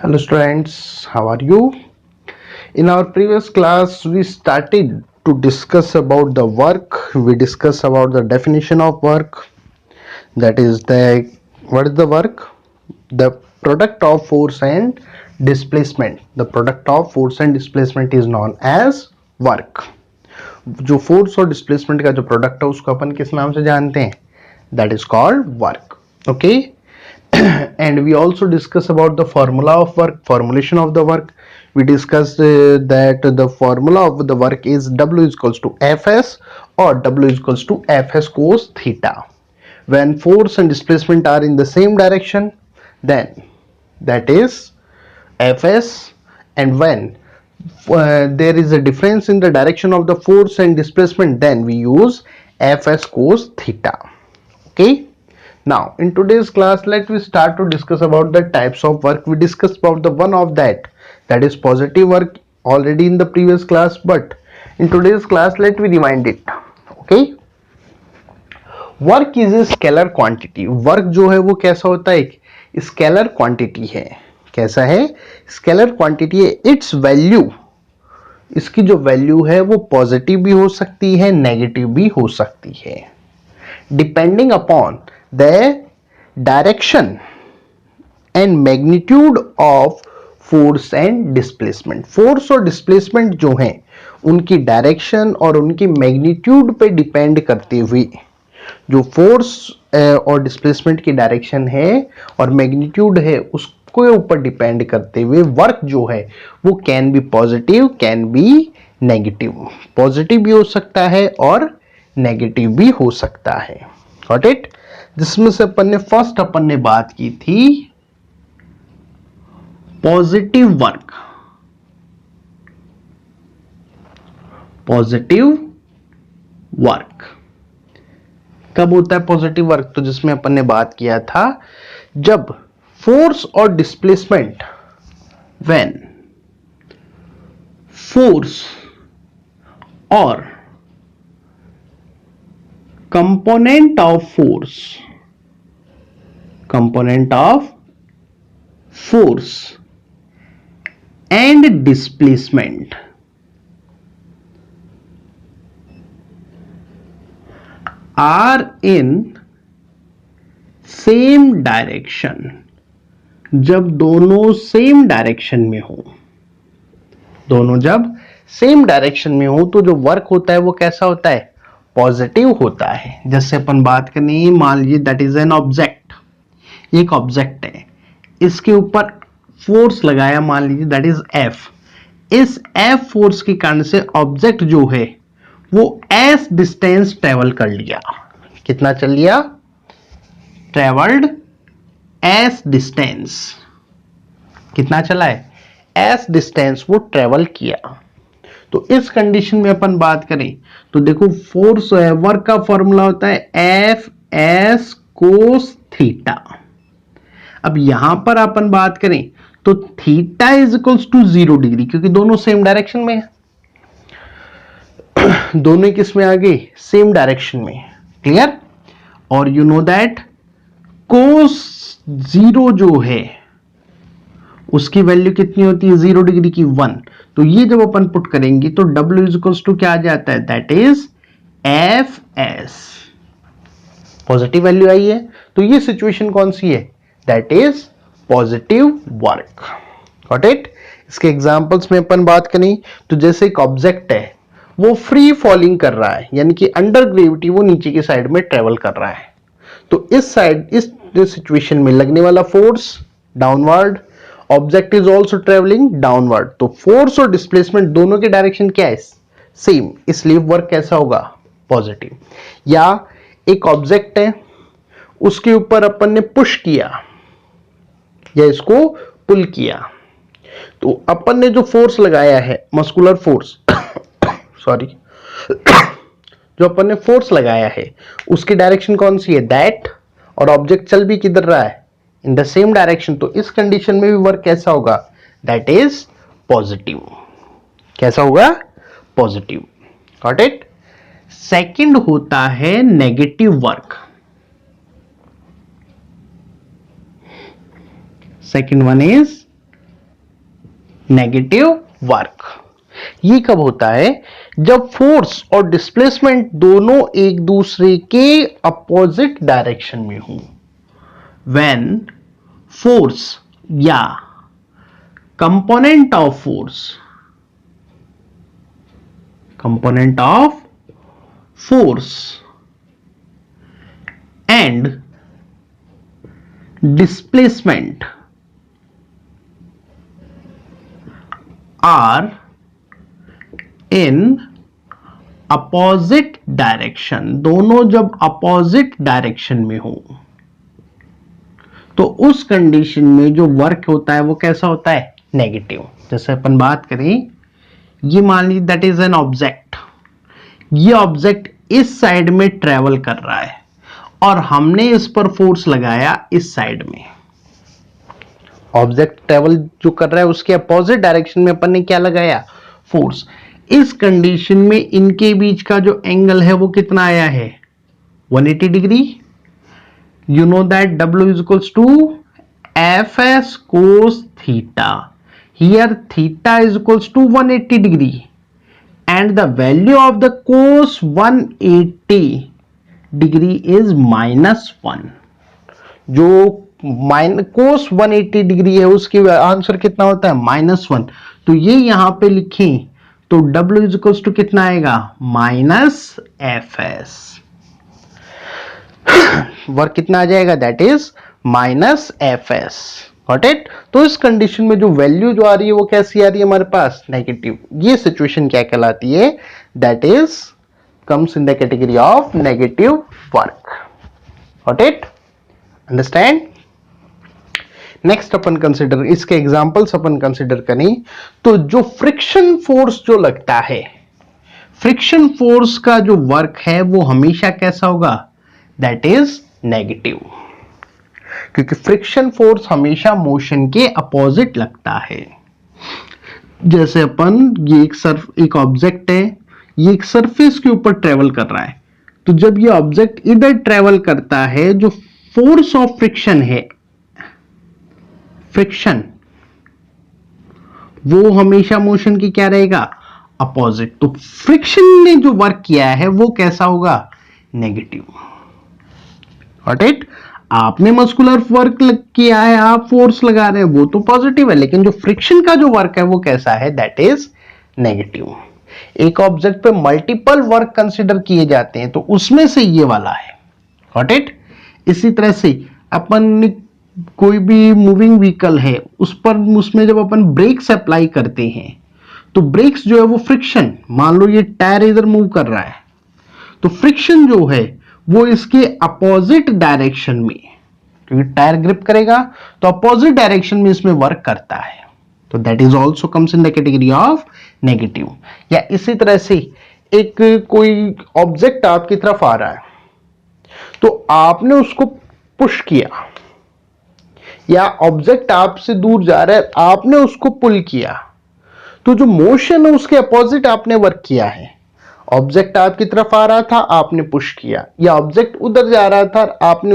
Hello students, how are you? In our previous class, we started to discuss about the work. We discussed about the definition of work. That is what is the work? The product of force and displacement. The product of force and displacement is known as work. जो force और displacement का जो product है उसको अपन किस नाम से जानते हैं? That is called work. Okay. And we also discuss about the formula of work, formulation of the work. We discussed that the formula of the work is W is equals to Fs or W is equals to Fs cos theta. When force and displacement are in the same direction, then that is Fs, and when there is a difference in the direction of the force and displacement, then we use Fs cos theta. Okay. Now, in today's class, let me start to discuss about the types of work. We discussed about the one of that is positive work already in the previous class, but in today's class, let me remind it. Okay. Work is a scalar quantity. Work जो है वो कैसा होता है? एक scalar quantity है. कैसा है? Scalar quantity है. Its value, इसकी जो वैल्यू है वो पॉजिटिव भी हो सकती है, नेगेटिव भी हो सकती है, depending upon the direction and magnitude of force and displacement. Force और डिस्प्लेसमेंट जो हैं उनकी डायरेक्शन और उनकी मैग्नीट्यूड पे डिपेंड करते हुए, जो फोर्स और डिस्प्लेसमेंट की डायरेक्शन है और मैग्नीट्यूड है उसको ऊपर डिपेंड करते हुए वर्क जो है वो can be positive, can be negative. Positive भी हो सकता है और नेगेटिव भी हो सकता है. Got it? जिसमें से अपन ने बात की थी पॉजिटिव वर्क. पॉजिटिव वर्क कब होता है पॉजिटिव वर्क? तो जिसमें अपन ने बात किया था जब फोर्स और डिस्प्लेसमेंट, व्हेन फोर्स और component of force and displacement are in same direction. जब दोनों सेम डायरेक्शन में हो, दोनों जब सेम डायरेक्शन में हो तो जो वर्क होता है वो कैसा होता है? पॉजिटिव होता है. जैसे अपन बात करनी, मान लीजिए दैट इज एन ऑब्जेक्ट. एक ऑब्जेक्ट है, इसके ऊपर फोर्स लगाया, मान लीजिए दैट इज एफ. इस एफ फोर्स के कारण से ऑब्जेक्ट जो है वो एस डिस्टेंस ट्रेवल कर लिया. कितना चल लिया? Travelled S distance. कितना चला है? एस डिस्टेंस वो ट्रेवल किया. तो इस कंडीशन में अपन बात करें तो देखो फोर्स वर्क का फॉर्मूला होता है एफ एस कोस थीटा. अब यहां पर अपन बात करें तो theta is equals to 0 degree, क्योंकि दोनों सेम डायरेक्शन में है. दोनों किस में आ गए? सेम डायरेक्शन में. क्लियर? और यू नो दैट कोस 0 जो है उसकी वैल्यू कितनी होती है? 0 डिग्री की 1. तो ये जब अपन पुट करेंगे तो W इज इक्वल्स टू क्या आ जाता है? That is F S. Positive value आई है तो ये सिचुएशन कौन सी है? That is positive work. Got it? इसके एग्जांपल्स में अपन बात करें तो जैसे एक ऑब्जेक्ट है वो फ्री फॉलिंग कर रहा है, यानी कि अंडर ग्रेविटी वो नीचे की साइड में ट्रेवल कर रहा है. तो इस साइड, इस सिचुएशन में लगने वाला force downward, object is also travelling downward. तो फोर्स और डिस्प्लेसमेंट दोनों के डायरेक्शन क्या है? सेम. इसलिए वर्क कैसा होगा? पॉजिटिव. या एक ऑब्जेक्ट है, उसके ऊपर अपन ने पुश किया या इसको पुल किया, तो अपन ने जो फोर्स लगाया है, मस्कुलर फोर्स सॉरी जो अपन ने फोर्स लगाया है उसकी डायरेक्शन कौन सी है? दैट. और ऑब्जेक्ट चल भी किधर रहा है? In the same direction. तो इस कंडीशन में भी वर्क कैसा होगा? That is positive. कैसा होगा? पॉजिटिव. Got it? सेकंड होता है negative work. Second one is negative work. ये कब होता है? जब फोर्स और डिस्प्लेसमेंट दोनों एक दूसरे के अपोजिट डायरेक्शन में हो। व्हेन फोर्स या component of force and displacement are in opposite direction, दोनों जब अपोजिट डायरेक्शन में हो तो उस कंडीशन में जो वर्क होता है वो कैसा होता है? नेगेटिव। जैसे अपन बात करें, ये मान लीजिए दैट इज एन ऑब्जेक्ट, ये ऑब्जेक्ट इस साइड में ट्रेवल कर रहा है और हमने इस पर फोर्स लगाया इस साइड में। ऑब्जेक्ट ट्रेवल जो कर रहा है उसके अपोजिट डायरेक्शन में अपन ने क्या लगाया? फोर्स। इस कंडीशन में इनके बीच का जो एंगल है वो कितना आया है? 180 degree. You know that W is equals to Fs cos theta. Here theta is equals to 180 degree and the value of the cos 180 degree is -1. जो cos 180 डिग्री है उसकी आंसर कितना होता है? -1। तो ये यहां पे लिखें तो W is equals to कितना आएगा? -Fs। वर्क कितना आ जाएगा? That is -Fs। Got it? तो इस कंडीशन में जो वैल्यू जो आ रही है वो कैसी आ रही है हमारे पास? नेगेटिव। ये सिचुएशन क्या कहलाती है? That is comes in the category of negative work. Got it? Understand? Next upon consider, इसके एग्जांपल्स अपन कंसिडर करें तो जो फ्रिक्शन फोर्स जो लगता है, फ्रिक्शन फोर्स का जो वर्क है वो हमेशा कैसा होगा? दैट इज नेगेटिव, क्योंकि फ्रिक्शन फोर्स हमेशा मोशन के अपोजिट लगता है। जैसे अपन ये एक ऑब्जेक्ट है, ये एक सरफेस के ऊपर ट्रेवल कर रहा है, तो जब ये ऑब्जेक्ट इधर ट्रेवल करता है, जो फोर्स ऑफ फ्रिक्शन है, फ्रिक्शन, वो हमेशा मोशन की क्या रहेगा? अपोजिट। तो फ्रिक्शन ने जो वर्क किया है वो कैसा होगा? नेगेटिव। Got it? आपने मस्कुलर वर्क किया है, आप फोर्स लगा रहे हैं, वो तो पॉजिटिव है, लेकिन जो फ्रिक्शन का जो वर्क है वो कैसा है? That is negative. एक ऑब्जेक्ट पे मल्टीपल वर्क कंसीडर किए जाते हैं तो उसमें से ये वाला है। Got it? इसी तरह से अपन कोई भी मूविंग व्हीकल है उसमें जब अपन ब्रेक्स अप्लाई करते हैं तो ब्रेक्स जो है वो फ्रिक्शन, मान लो ये टायर इधर मूव कर रहा है तो फ्रिक्शन जो है वो इसके अपोजिट डायरेक्शन में, क्योंकि टायर ग्रिप करेगा तो अपोजिट डायरेक्शन में इसमें वर्क करता है, तो that is also comes in the category of negative. या इसी तरह से एक कोई ऑब्जेक्ट आपकी तरफ आ रहा है तो आपने उसको पुश किया, या ऑब्जेक्ट आपसे दूर जा रहा है आपने उसको पुल किया, तो जो मोशन है उसके अपोजिट आपने वर्क किया है। ऑब्जेक्ट आपकी तरफ आ रहा था, आपने पुश किया, या ऑब्जेक्ट उधर जा रहा था, आपने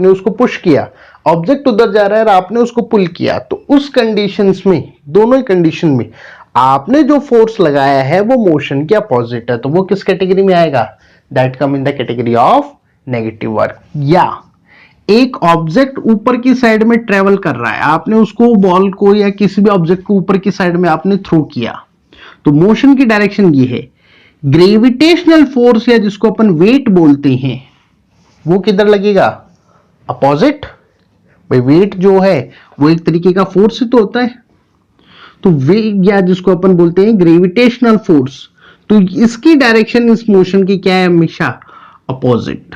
उसको पुश किया, ऑब्जेक्ट उधर जा रहा है और आपने उसको पुल किया, तो उस कंडीशंस में, दोनों ही कंडीशन में आपने जो फोर्स लगाया है वो मोशन के अपोजिट है, तो वो किस कैटेगरी में आएगा? That come in the category of negative work. या एक ऑब्जेक्ट ऊपर की साइड में ट्रेवल कर रहा है, आपने उसको बॉल को या किसी भी ऑब्जेक्ट को ऊपर की साइड में आपने थ्रो किया, तो मोशन की डायरेक्शन ये है। ग्रेविटेशनल फोर्स या जिसको अपन वेट बोलते हैं वो किधर लगेगा? अपोजिट। भाई वेट जो है वो एक तरीके का फोर्स ही तो होता है, तो वेट या जिसको अपन बोलते हैं ग्रेविटेशनल फोर्स, तो इसकी डायरेक्शन इस मोशन की क्या है? हमेशा अपोजिट,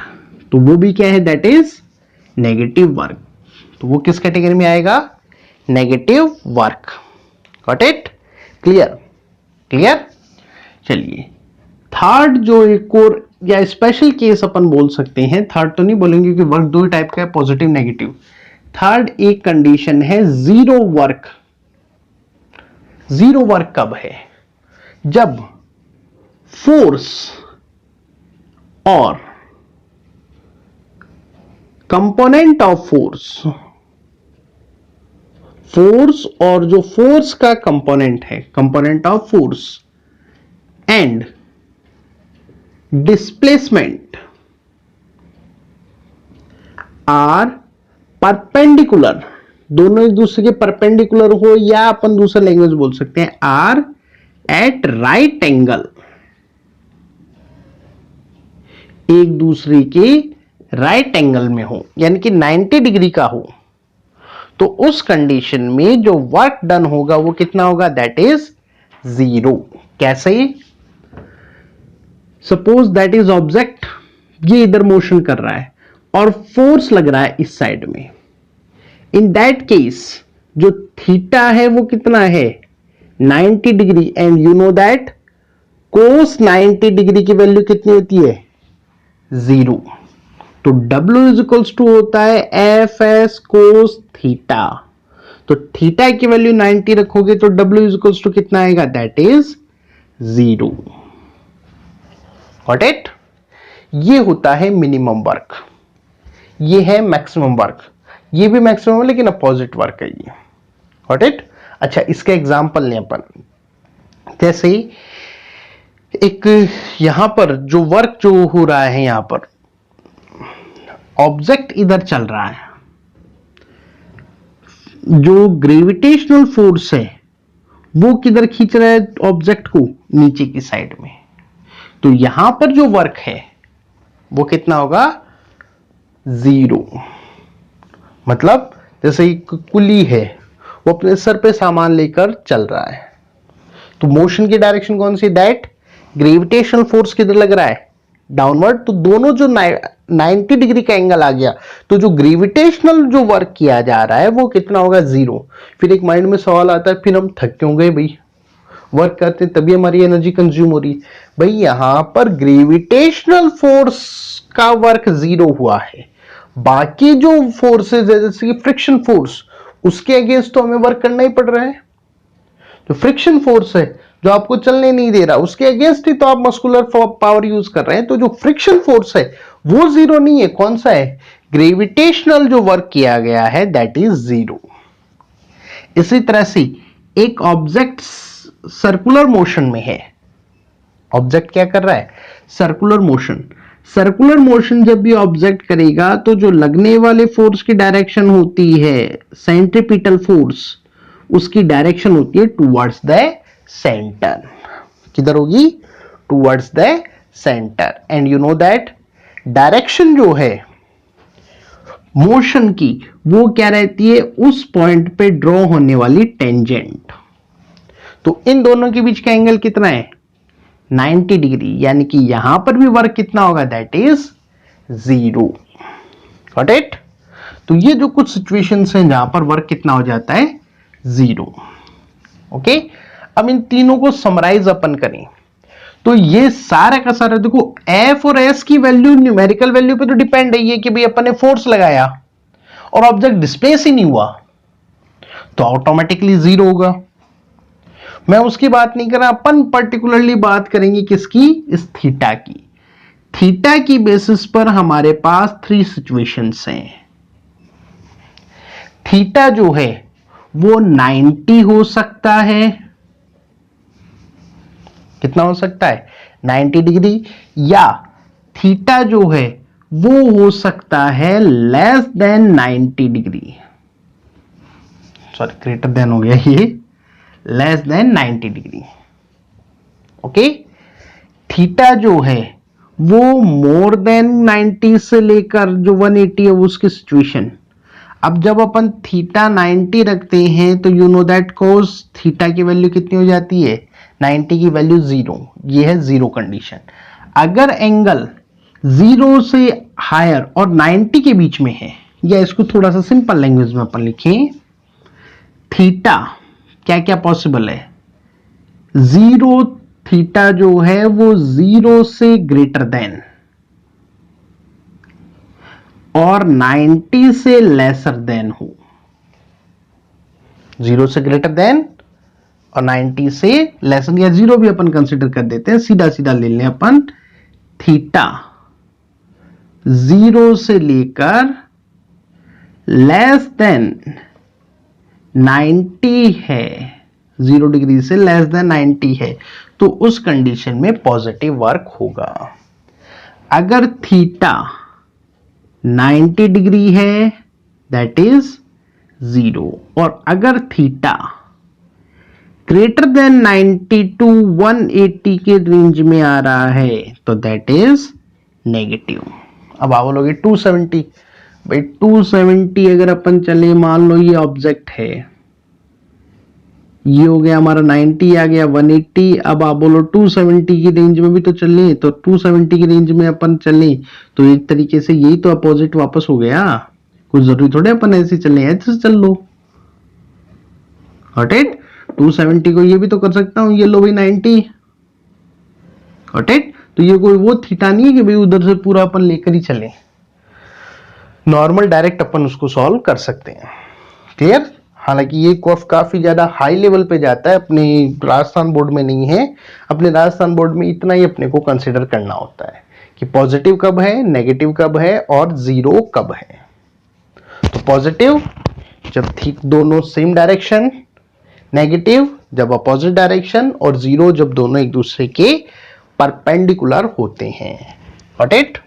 तो वो भी क्या है? That is negative work. तो वो किस कैटेगरी में आएगा? Negative work. Got it? Clear? Clear? चलिए थर्ड जो एक और या स्पेशल केस अपन बोल सकते हैं, थर्ड तो नहीं बोलेंगे क्योंकि वर्क दो टाइप का है, पॉजिटिव नेगेटिव। थर्ड एक कंडीशन है जीरो वर्क। जीरो वर्क कब है? जब फोर्स और कंपोनेंट ऑफ फोर्स फोर्स और जो फोर्स का कंपोनेंट है, component of force and displacement are perpendicular, दोनों एक दूसरे के परपेंडिकुलर हो, या अपन दूसरा लैंग्वेज बोल सकते हैं आर एट राइट एंगल, एक दूसरे के राइट एंगल में हो, यानी कि 90 डिग्री का हो, तो उस कंडीशन में जो वर्क डन होगा वो कितना होगा, दैट इज 0। कैसे? सपोज दैट इज ऑब्जेक्ट, ये इधर मोशन कर रहा है और फोर्स लग रहा है इस साइड में। इन दैट केस जो थीटा है वो कितना है, 90 degree, and you know that cos 90 degree की वैल्यू कितनी होती है, 0। तो W इज इक्वल्स टू होता है एफ एस कोस थीटा। तो थीटा की वैल्यू 90 रखोगे तो W इज इक्वल्स टू कितना आएगा, दैट इज 0। Got it? ये होता है मिनिमम वर्क, ये है मैक्सिमम वर्क, ये भी मैक्सिमम है लेकिन अपोजिट वर्क है ये। Got it? अच्छा, इसका एग्जांपल लें अपन। जैसे एक यहां पर जो वर्क जो हो रहा है, यहां पर ऑब्जेक्ट इधर चल रहा है, जो ग्रेविटेशनल फोर्स है वो किधर खींच रहा है ऑब्जेक्ट को, नीचे की साइड में। तो यहां पर जो वर्क है वो कितना होगा, 0। मतलब जैसे एक कुली है, वो अपने सर पे सामान लेकर चल रहा है, तो मोशन की डायरेक्शन कौन सी, दैट ग्रेविटेशनल फोर्स किधर लग रहा है, डाउनवर्ड। तो दोनों जो 90 डिग्री का एंगल आ गया, तो जो ग्रेविटेशनल जो वर्क किया जा रहा है वो कितना होगा, 0। फिर एक माइंड में सवाल आता है, फिर हम थक क्यों गए भाई, वर्क करते तभी हमारी एनर्जी कंज्यूम हो रही है। भाई यहां पर ग्रेविटेशनल फोर्स का वर्क 0 हुआ है, बाकी जो फोर्सेज है जैसे कि फ्रिक्शन फोर्स, उसके अगेंस्ट तो हमें वर्क करना ही पड़ रहा है। जो फ्रिक्शन फोर्स है जो आपको चलने नहीं दे रहा, उसके अगेंस्ट ही तो आप मस्कुलर पावर यूज कर रहे हैं। तो जो फ्रिक्शन फोर्स है वो 0 नहीं है, कौन सा है, ग्रेविटेशनल जो वर्क किया गया है दैट इज 0। इसी तरह से एक ऑब्जेक्ट सर्कुलर मोशन में है, ऑब्जेक्ट क्या कर रहा है, सर्कुलर मोशन। सर्कुलर मोशन जब भी ऑब्जेक्ट करेगा तो जो लगने वाले फोर्स की डायरेक्शन होती है, सेंट्रीपिटल फोर्स, उसकी डायरेक्शन होती है टुवर्ड्स द सेंटर। किधर होगी, towards the centre. And you know that direction जो है मोशन की वो क्या रहती है, उस पॉइंट पे ड्रॉ होने वाली टेंजेंट। तो इन दोनों के बीच का एंगल कितना है, 90 डिग्री, यानी कि यहां पर भी वर्क कितना होगा, दैट इज 0। Got it? तो ये जो कुछ सिचुएशंस हैं जहां पर वर्क कितना हो जाता है, 0। ओके, अब इन तीनों को समराइज अपन करें तो ये सारा का सारा देखो, एफ और एस की वैल्यू न्यूमेरिकल वैल्यू पे तो डिपेंड है ये कि भाई अपन ने फोर्स लगाया और ऑब्जेक्ट डिस्प्लेस ही नहीं हुआ, तो ऑटोमेटिकली 0 होगा। मैं उसकी बात नहीं कर रहा, अपन पर्टिकुलरली बात करेंगे किसकी, इस थीटा की। थीटा की बेसिस पर हमारे पास 3 सिचुएशंस हैं। थीटा जो है वो 90 हो सकता है, कितना हो सकता है, 90 डिग्री, या थीटा जो है वो हो सकता है less than 90 degree, sorry greater than हो गया ये, less than 90 degree. Okay, theta जो है वो मोर देन 90 से लेकर जो 180 है उसकी सिचुएशन। अब जब अपन थीटा 90 रखते हैं तो you know that cos theta की वैल्यू कितनी हो जाती है, 90 की वैल्यू 0। ये है 0 कंडीशन। अगर एंगल 0 से हायर और 90 के बीच में है, या इसको थोड़ा सा सिंपल लैंग्वेज में अपन लिखें, थीटा क्या क्या पॉसिबल है, 0 थीटा जो है वो 0 से ग्रेटर देन और 90 से लेसर देन हो, 0 से ग्रेटर देन और 90 से लेसर, या 0 भी अपन कंसिडर कर देते हैं, सीधा सीधा ले लें अपन, थीटा 0 से लेकर लेस देन 90 है, 0 डिग्री से लेस देन 90 है, तो उस कंडीशन में पॉजिटिव वर्क होगा। अगर थीटा 90 डिग्री है दैट इज 0, और अगर थीटा ग्रेटर देन 90 टू 180 के रेंज में आ रहा है तो दैट इज नेगेटिव। अब आप बोलोगे 270, भाई 270 अगर अपन चले, मान लो ये ऑब्जेक्ट है, ये हो गया हमारा 90, आ गया 180, अब आप बोलो 270 की रेंज में भी तो चले, तो 270 की रेंज में अपन चले तो एक तरीके से यही तो अपोजिट वापस हो गया, कुछ जरूरी थोड़े अपन ऐसे चले, ऐसे चल लो। Got it? 270 को ये भी तो कर सकता हूं, ये लो भाई 90। Got it? तो ये कोई वो थीटा नहीं है कि भाई उधर से पूरा अपन लेकर ही चले, नॉर्मल डायरेक्ट अपन उसको सॉल्व कर सकते हैं। क्लियर? हालांकि ये कर्व काफी ज्यादा हाई लेवल पे जाता है, अपने राजस्थान बोर्ड में नहीं है। अपने राजस्थान बोर्ड में इतना ही अपने को कंसिडर करना होता है कि पॉजिटिव कब है, नेगेटिव कब है और जीरो कब है। तो पॉजिटिव जब ठीक दोनों सेम डायरेक्शन, नेगेटिव जब अपोजिट डायरेक्शन, और जीरो जब दोनों एक दूसरे के परपेंडिकुलर होते हैं। Got it?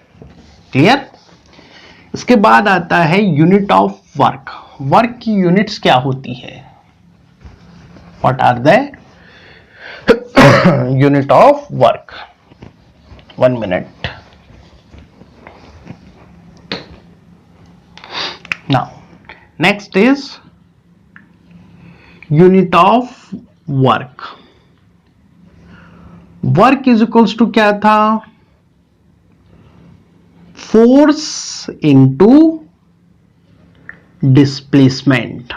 क्लियर? इसके बाद आता है यूनिट ऑफ वर्क। वर्क की यूनिट्स क्या होती है? What are the unit of work? 1 minute. Now next is unit of work. Work is equals to क्या था? Force into displacement.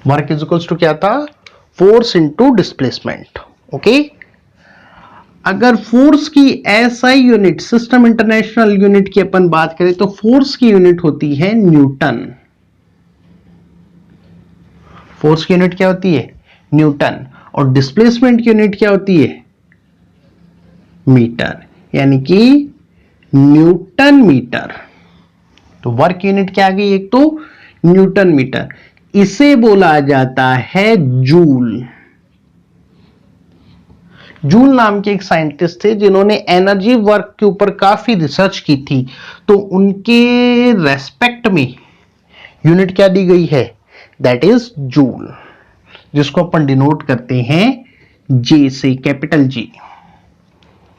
Work is equals to क्या था? Force into displacement. ओके, अगर force की SI unit, system international unit की अपन बात करें तो फोर्स की यूनिट होती है न्यूटन। फोर्स की यूनिट क्या होती है? न्यूटन। और डिस्प्लेसमेंट की यूनिट क्या होती है? मीटर, यानी कि न्यूटन मीटर। तो वर्क यूनिट क्या आ गई? एक तो न्यूटन मीटर, इसे बोला जाता है जूल। जूल नाम के एक साइंटिस्ट थे जिन्होंने एनर्जी वर्क के ऊपर काफी रिसर्च की थी, तो उनके रेस्पेक्ट में यूनिट क्या दी गई है? दैट इज जूल, जिसको अपन डिनोट करते हैं जे से, capital G.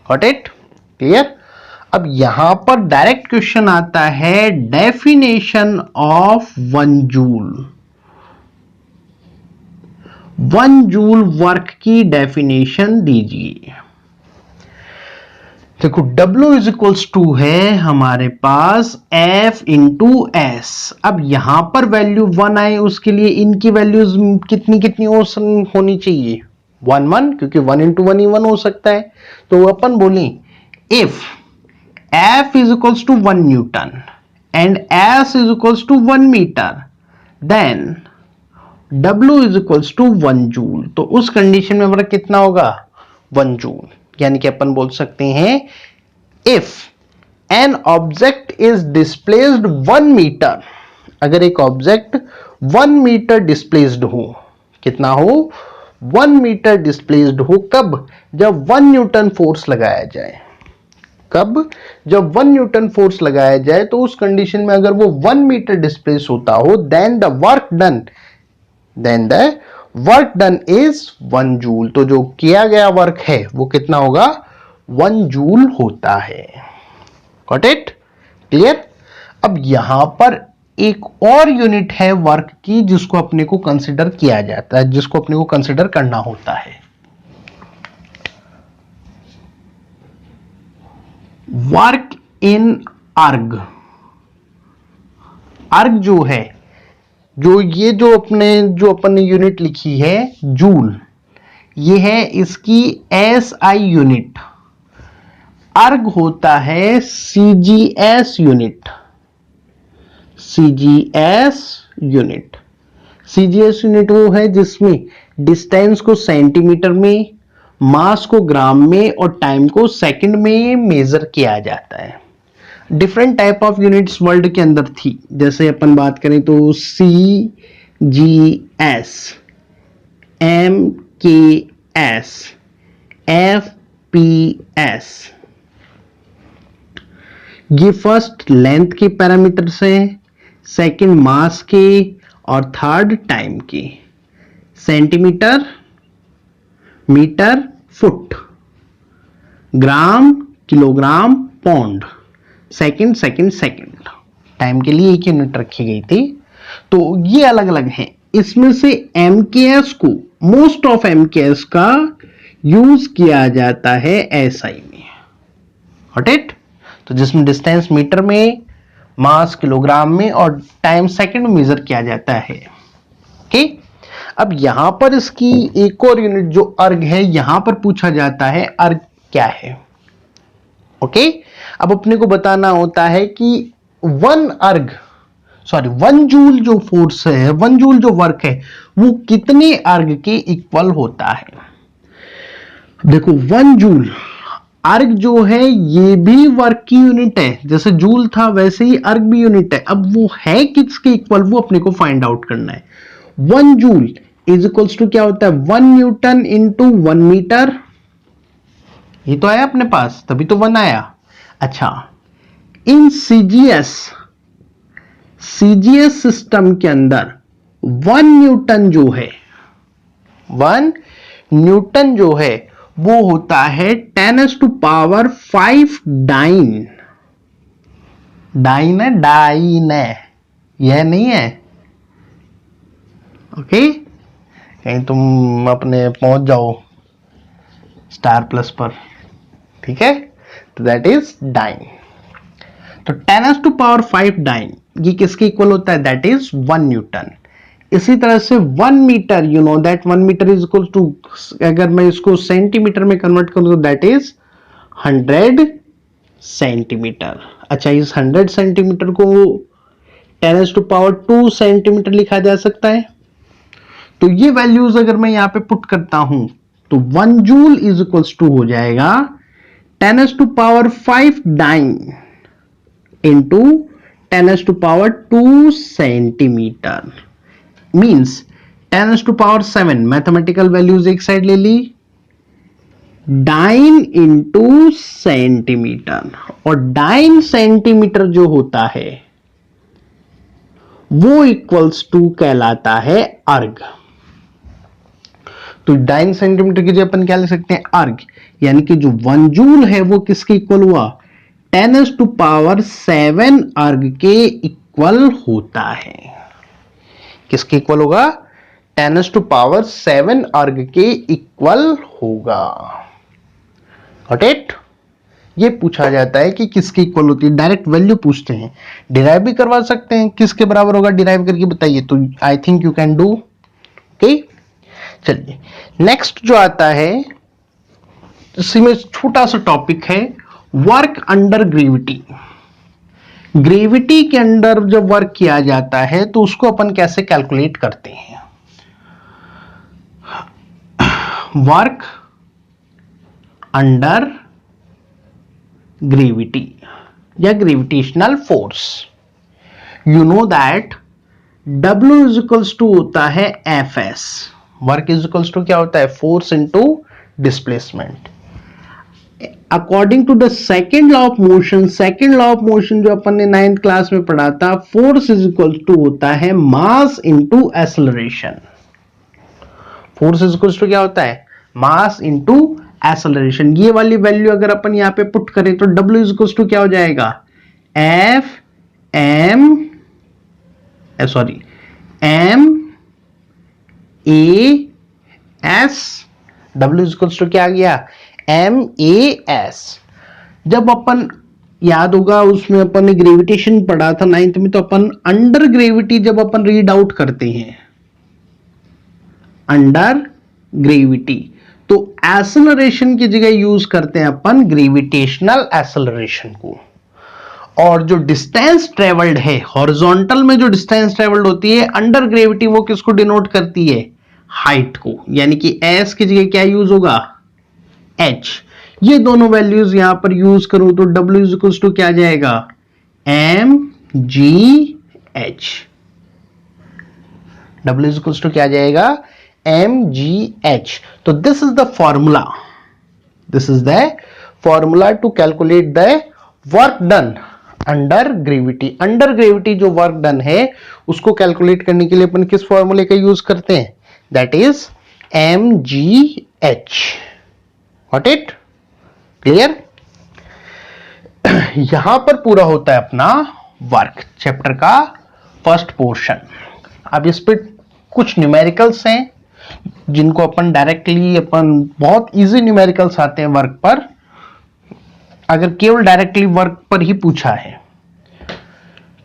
Got it? Clear? अब यहां पर डायरेक्ट क्वेश्चन आता है, definition of 1 joule. 1 joule work की डेफिनेशन दीजिए। देखो W इज इक्वल्स टू है हमारे पास F इंटू एस। अब यहां पर वैल्यू 1 आए उसके लिए इनकी वैल्यूज कितनी कितनी होनी चाहिए? 1 1, क्योंकि 1 इंटू 1 ही 1 हो सकता है। तो अपन बोले if F is equals to 1 Newton and S is equals to 1 meter, then W is equals to 1 Joule। तो उस कंडीशन में वर्क कितना होगा? 1 जूल। यानी कि अपन बोल सकते हैं if an object is displaced 1 meter, अगर एक ऑब्जेक्ट 1 मीटर डिस्प्लेस्ड हो, कितना हो? 1 मीटर डिस्प्लेस्ड हो। कब? जब 1 न्यूटन फोर्स लगाया जाए। कब? जब 1 न्यूटन फोर्स लगाया जाए, तो उस कंडीशन में अगर वो 1 मीटर डिस्प्लेस होता हो, then the work done is 1 joule. तो जो किया गया वर्क है वो कितना होगा? 1 जूल होता है। Got it? क्लियर? अब यहां पर एक और यूनिट है वर्क की जिसको अपने को कंसिडर किया जाता है, जिसको अपने को कंसिडर करना होता है। वर्क इन अर्ग। अर्ग जो है, जो अपन ने यूनिट लिखी है जूल, ये है इसकी एसआई यूनिट। अर्ग होता है सीजीएस यूनिट। सीजीएस यूनिट वो है जिसमें डिस्टेंस को सेंटीमीटर में, मास को ग्राम में और टाइम को सेकंड में मेजर किया जाता है। Different type of units world के अंदर थी। जैसे अपन बात करें तो CGS, MKS, FPS, ये फर्स्ट लेंथ के पैरामीटर्स हैं, सेकंड मास के और थर्ड टाइम के। Centimetre, metre, foot, gram, kilogram, pound, second second second, time के लिए एक यूनिट रखी गई थी। तो ये अलग अलग हैं। इसमें से MKS को, मोस्ट ऑफ MKS का यूज किया जाता है SI में। Got it? तो जिसमें डिस्टेंस मीटर में, मास किलोग्राम में और टाइम सेकंड में मेजर किया जाता है। ओके, अब यहां पर इसकी एक और यूनिट जो अर्ग है, यहां पर पूछा जाता है अर्ग क्या है। ओके, अब अपने को बताना होता है कि 1 जूल जो फोर्स है, 1 जूल जो वर्क है, वो कितने अर्ग के इक्वल होता है। देखो 1 जूल अर्ग जो है ये भी वर्क की यूनिट है, जैसे जूल था वैसे ही अर्ग भी यूनिट है। अब वो है किसके इक्वल, वो अपने को फाइंड आउट करना है। 1 जूल इज इक्वल्स टू क्या होता है, 1 न्यूटन इंटू 1 मीटर। ये तो आया अपने पास, तभी तो 1 आया। अच्छा, इन CGS सिस्टम के अंदर 1 न्यूटन जो है, 1 न्यूटन जो है वो होता है 10⁵ डाइन। डाइन है, डाइन है, यह नहीं है। ओके, कहीं तुम अपने पहुंच जाओ स्टार प्लस पर, ठीक है, तो दैट इज डाइन। तो 10⁵ डाइन ये किसके इक्वल होता है, दैट इज 1 न्यूटन। इसी तरह से 1 metre, you know that 1 metre is equal to, अगर मैं इसको सेंटीमीटर में कन्वर्ट करूं तो दैट इज 100 सेंटीमीटर। अच्छा, इस 100 सेंटीमीटर को 10⁻² सेंटीमीटर लिखा जा सकता है। तो ये वैल्यूज अगर मैं यहां पे पुट करता हूं तो 1 जूल इज इक्वल्स टू हो जाएगा 10⁵ dyne into 10⁻² centimetre, means 10⁻7। Mathematical values एक साइड ले ली, डाइन इंटू सेंटीमीटर, और डाइन सेंटीमीटर जो होता है वो इक्वल्स टू कहलाता है अर्ग। तो डाइन सेंटीमीटर की जगह अपन क्या ले सकते हैं, अर्ग। यानी कि जो 1 जूल है वो किसके इक्वल हुआ, 10⁻7 अर्ग के इक्वल होता है। किसके इक्वल होगा, 10⁻7 अर्ग के इक्वल होगा। Got it? ये पूछा जाता है कि किसके इक्वल होती है, डायरेक्ट वैल्यू पूछते हैं। डिराइव भी करवा सकते हैं, किसके बराबर होगा डिराइव करके बताइए, तो I think you can do. Okay, चलिए नेक्स्ट जो आता है, इसी में छोटा सा टॉपिक है, वर्क अंडर ग्रेविटी। ग्रेविटी के अंदर जब वर्क किया जाता है तो उसको अपन कैसे कैलकुलेट करते हैं। वर्क अंडर ग्रेविटी या gravitational force, you know that W is equals to होता है Fs। Work is equals to क्या होता है, force into displacement. According to the second law of motion, second law of motion जो अपन ने 9th class में पढ़ा था, फोर्स इज इक्वल टू होता है mass into acceleration. Force is equal to क्या होता है, मास इंटू एक्सेलरेशन। ये वाली वैल्यू अगर अपन यहां पे पुट करें तो W इज इक्वल टू क्या हो जाएगा, MAS। W is equal to क्या आ गया, MAS। जब अपन, याद होगा उसमें अपन ने ग्रेविटेशन पढ़ा था 9th में, तो अपन अंडर ग्रेविटी जब अपन रीड आउट करते हैं, अंडर ग्रेविटी, तो एक्सेलरेशन की जगह यूज करते हैं अपन ग्रेविटेशनल एक्सेलरेशन को। और जो डिस्टेंस ट्रेवल्ड है, हॉरिजॉन्टल में जो डिस्टेंस ट्रेवल्ड होती है अंडर ग्रेविटी, वो किसको डिनोट करती है, हाइट को। यानी कि S की जगह क्या यूज होगा, H। ये दोनों वैल्यूज यहां पर यूज करूं तो W इज इक्वल टू क्या आ जाएगा, mgh, W is equals to क्या आ जाएगा, mgh. तो this is the formula, this is the formula to calculate the work done under gravity. Under gravity जो वर्क डन है उसको कैलकुलेट करने के लिए अपन किस फॉर्मूले का यूज करते हैं, that is mgh. Got it, clear. यहां पर पूरा होता है अपना वर्क चैप्टर का फर्स्ट पोर्शन. अब इस पे कुछ न्यूमेरिकल्स हैं जिनको अपन डायरेक्टली, अपन बहुत इजी न्यूमेरिकल्स आते हैं वर्क पर. अगर केवल डायरेक्टली वर्क पर ही पूछा है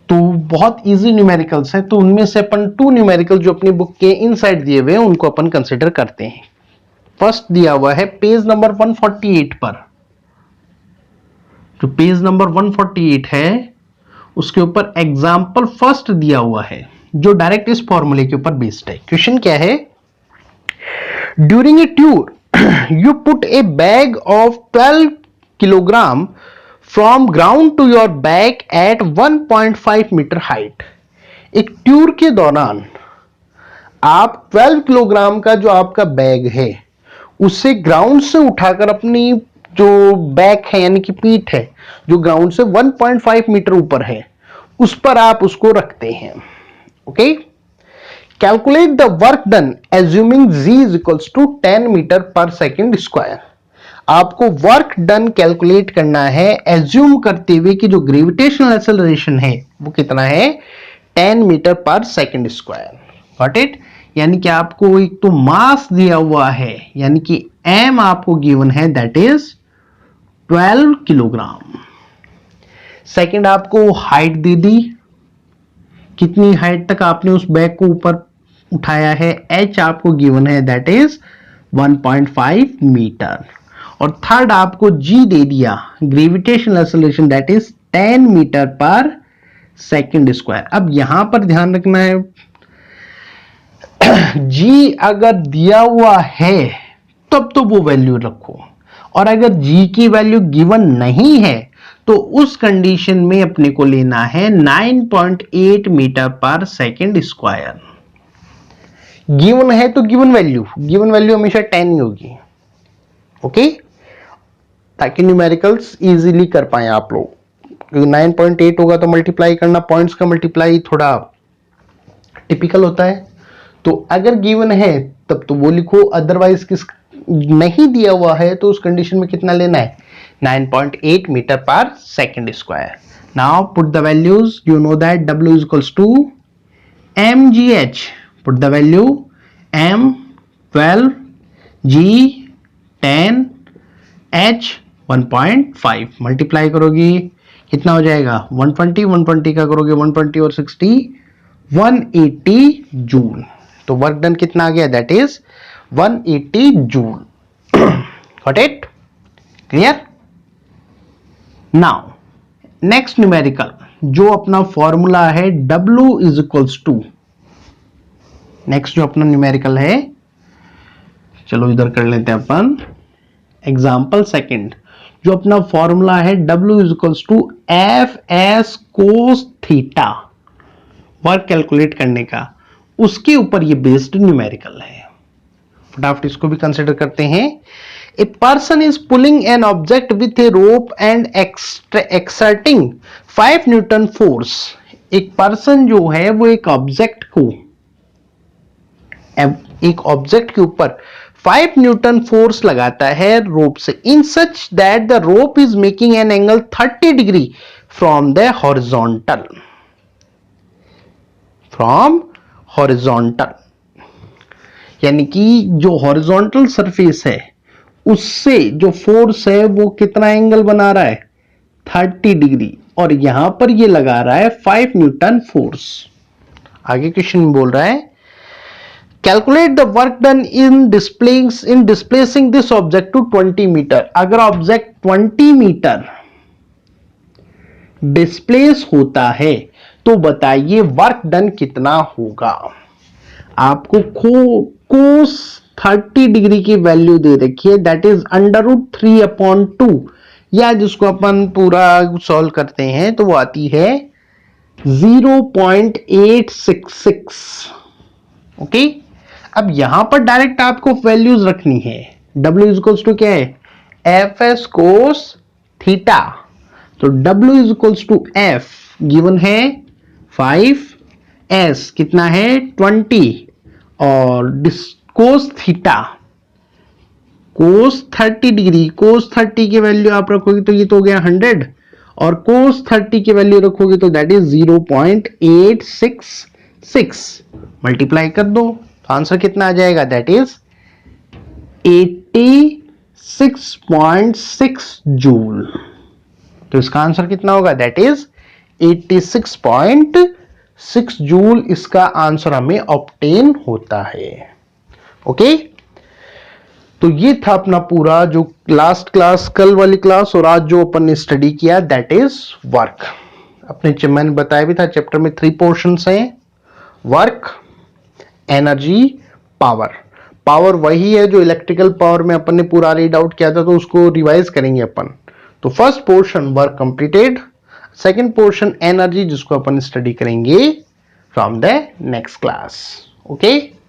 तो बहुत इजी न्यूमेरिकल्स हैं, तो उनमें से अपन 2 न्यूमेरिकल जो अपनी बुक के इनसाइड दिए हुए हैं उनको अपन कंसिडर करते हैं. फर्स्ट दिया हुआ है पेज नंबर 148 पर. जो पेज नंबर 148 है उसके ऊपर एग्जाम्पल फर्स्ट दिया हुआ है जो डायरेक्ट इस फॉर्मूले के ऊपर बेस्ड है. क्वेश्चन क्या है, during a tour you put a bag of 12 kilogram from ground to your back at 1.5 metre height. एक टूर के दौरान आप 12 किलोग्राम का जो आपका बैग है उसे ग्राउंड से उठाकर अपनी जो बैक है यानी कि पीठ है जो ग्राउंड से 1.5 मीटर ऊपर है उस पर आप उसको रखते हैं. Okay, calculate the work done assuming z is equals to 10 metre per second square. आपको वर्क डन कैलकुलेट करना है एज्यूम करते हुए कि जो ग्रेविटेशनल एक्सेलरेशन है वो कितना है, 10 metre per second square. Got it. यानी कि आपको एक तो मास दिया हुआ है यानी कि m आपको गिवन है दैट इज 12 किलोग्राम. सेकेंड आपको हाइट दे दी, कितनी हाइट तक आपने उस बैग को ऊपर उठाया है, h आपको गिवन है दैट इज 1.5 मीटर. और थर्ड आपको g दे दिया, gravitational acceleration that is 10 metre per second square. अब यहां पर ध्यान रखना है g अगर दिया हुआ है तब तो वो वैल्यू रखो, और अगर g की वैल्यू गिवन नहीं है तो उस कंडीशन में अपने को लेना है 9.8 metre per second square. Given है तो गिवन वैल्यू हमेशा 10 ही होगी. ओके, ताकि न्यूमेरिकल्स इजीली कर पाए आप लोग. 9.8 होगा तो मल्टीप्लाई करना, पॉइंट्स का मल्टीप्लाई थोड़ा टिपिकल होता है. तो अगर गिवन है तब तो वो लिखो, अदरवाइज किस नहीं दिया हुआ है तो उस कंडीशन में कितना लेना है, 9.8 metre per second square. Now put the values, you know that w is equals to mgh. Put the value m 12, g 10, h 1.5. Multiply करोगी कितना हो जाएगा, 120 का करोगे 120 और 60 180 जूल. तो वर्क डन कितना आ गया, that is 180 joule. Got it, clear. Now next numerical जो अपना फॉर्मूला है w is equals to, next जो अपना न्यूमेरिकल है, चलो इधर कर लेते हैं अपन एग्जाम्पल सेकंड. जो अपना फॉर्मूला है w is equals to F S cos theta, work calculate करने का, उसके ऊपर ये बेस्ड न्यूमेरिकल है. फटाफट इसको भी कंसिडर करते हैं. A person is pulling an object with A rope and exerting 5 Newton force. एक पर्सन जो है वो एक ऑब्जेक्ट के ऊपर 5 न्यूटन फोर्स लगाता है रोप से, in such that the rope is making an angle 30 degree from the horizontal. यानी कि जो हॉरिजॉन्टल सरफेस है उससे जो फोर्स है वो कितना एंगल बना रहा है, 30 डिग्री, और यहां पर ये लगा रहा है 5 न्यूटन फोर्स. आगे क्वेश्चन बोल रहा है calculate the work done in displacing this object to 20 metre. अगर ऑब्जेक्ट 20 मीटर डिस्प्लेस होता है तो बताइए वर्क डन कितना होगा. आपको कोस 30 डिग्री की वैल्यू दे रखी है दैट इज √3/2 या जिसको अपन पूरा सॉल्व करते हैं तो वो आती है 0.866। ओके, अब यहां पर डायरेक्ट आपको वैल्यूज रखनी है। W इक्वल्स टू क्या है, एफ एस कोस थीटा। तो W equals to F given है 5s कितना है 20, और कोस थीटा कोस 30 डिग्री, कोस 30 की वैल्यू आप रखोगे तो ये तो हो गया 100, और कोस 30 की वैल्यू रखोगे तो दैट इज 0.866। मल्टीप्लाई कर दो तो आंसर कितना आ जाएगा, दैट इज 86.6 जूल। तो इसका आंसर कितना होगा, दैट इज 86.6 जूल इसका आंसर हमें ऑब्टेन होता है। ओके, तो ये था अपना पूरा जो लास्ट क्लास, कल वाली क्लास और आज जो अपन ने स्टडी किया, दैट इज वर्क। अपने मैंने बताया भी था चैप्टर में 3 पोर्शंस हैं, वर्क, एनर्जी, पावर। पावर वही है जो इलेक्ट्रिकल पावर में अपन ने पूरा रीड आउट किया था, तो उसको रिवाइज करेंगे अपन। तो first portion work completed, second portion energy जिसको अपन स्टडी करेंगे from the next class. Okay.